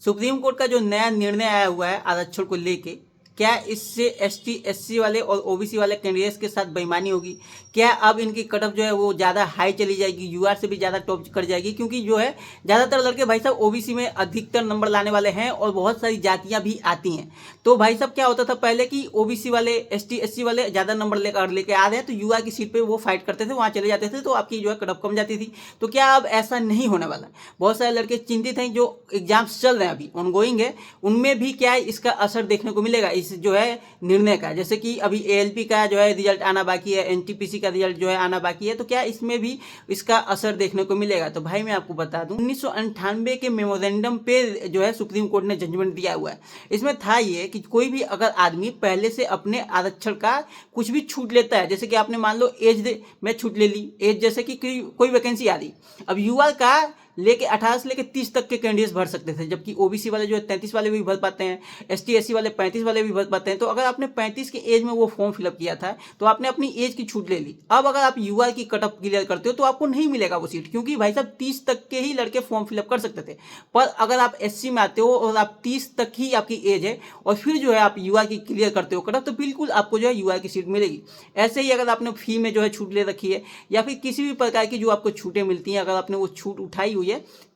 Supreme court का जो नया निर्णय आया हुआ है आरक्षण को लेके, क्या इससे एसटी एससी वाले और ओबीसी वाले कैंडिडेट्स के साथ बेईमानी होगी? क्या अब इनकी कट ऑफ जो है वो ज़्यादा हाई चली जाएगी, यूआर से भी ज़्यादा टॉप कर जाएगी? क्योंकि जो है ज़्यादातर लड़के भाई साहब ओबीसी में अधिकतर नंबर लाने वाले हैं और बहुत सारी जातियां भी आती हैं। तो भाई साहब क्या होता था पहले कि ओबीसी वाले एसटी एससी वाले ज़्यादा नंबर लेके आ रहे हैं तो यूआर की सीट पर वो फाइट करते थे, वहाँ चले जाते थे, तो आपकी जो है कट ऑफ कम जाती थी। तो क्या अब ऐसा नहीं होने वाला? बहुत सारे लड़के चिंतित हैं, जो एग्जाम्स चल रहे हैं अभी ऑनगोइंग है, उनमें भी क्या है इसका असर देखने को मिलेगा इस जो है निर्णय का। जैसे कि अभी एएलपी का जो है रिजल्ट आना बाकी है, एनटीपीसी का रिजल्ट जो है आना बाकी है, तो क्या इसमें भी इसका असर देखने को मिलेगा? तो भाई मैं आपको बता दूं, 1998 के मेमोरेंडम पे जो है सुप्रीम कोर्ट ने जजमेंट दिया हुआ है। इसमें था ये कि कोई भी अगर आदमी पहले से अपने आरक्षण का कुछ भी छूट लेता है, जैसे कि आपने मान लो एज में छूट ले ली, एज जैसे कि कोई वैकेंसी आ रही, अब युवा का लेके 18 से लेके 30 तक के कैंडिडेट्स भर सकते थे, जबकि ओबीसी वाले जो है 33 वाले भी भर पाते हैं, एसटी एससी वाले 35 वाले भी भर पाते हैं। तो अगर आपने 35 के एज में वो फॉर्म फिलअप किया था तो आपने अपनी एज की छूट ले ली। अब अगर आप यूआर की कट ऑफ क्लियर करते हो तो आपको नहीं मिलेगा वो सीट, क्योंकि भाई साहब 30 तक के ही लड़के फॉर्म फिलअप कर सकते थे। पर अगर आप एससी में आते हो और आप 30 तक ही आपकी एज है और फिर जो है आप यूआर की क्लियर करते हो कट ऑफ, तो बिल्कुल आपको जो है यूआर की सीट मिलेगी। ऐसे ही अगर आपने फी में जो है छूट ले रखी है या फिर किसी भी प्रकार की जो आपको छूटें मिलती हैं, अगर आपने वो छूट उठाई हुई है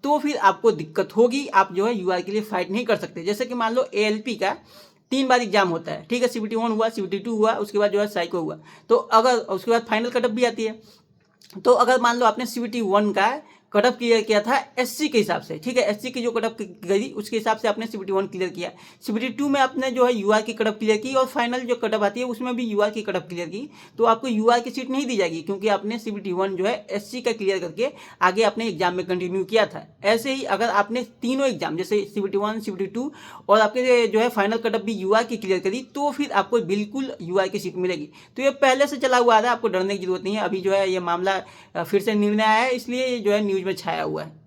तो फिर आपको दिक्कत होगी, आप जो है यूआर के लिए फाइट नहीं कर सकते। जैसे कि मान लो एएलपी का 3 बार एग्जाम होता है, ठीक है, सीबीटी 1 हुआ, सीबीटी 2 हुआ, उसके बाद जो है साइको हुआ, तो अगर उसके बाद फाइनल कटअप भी आती है। तो अगर मान लो आपने सीबीटी 1 का कट ऑफ क्लियर किया था एससी के हिसाब से, ठीक है, एससी की जो कट ऑफ गई उसके हिसाब से आपने सीबीटी 1 क्लियर किया, सीबीटी 2 में आपने जो है यूआर की कट ऑफ क्लियर की और फाइनल जो कट ऑफ आती है उसमें भी यूआर की कट ऑफ क्लियर की, तो आपको यूआर की सीट नहीं दी जाएगी, क्योंकि आपने सीबीटी 1 जो है एससी का क्लियर करके आगे आपने एग्जाम में कंटिन्यू किया था। ऐसे ही अगर आपने तीनों एग्जाम जैसे सीबीटी 1, सीबीटी 2 और आपके जो है फाइनल कट ऑफ भी यूआर की क्लियर करी, तो फिर आपको बिल्कुल यूआर की सीट मिलेगी। तो ये पहले से चला हुआ है, आपको डरने की जरूरत नहीं है। अभी जो है ये मामला फिर से निर्णय आया है, इसलिए ये जो है न्यूज में छाया हुआ है।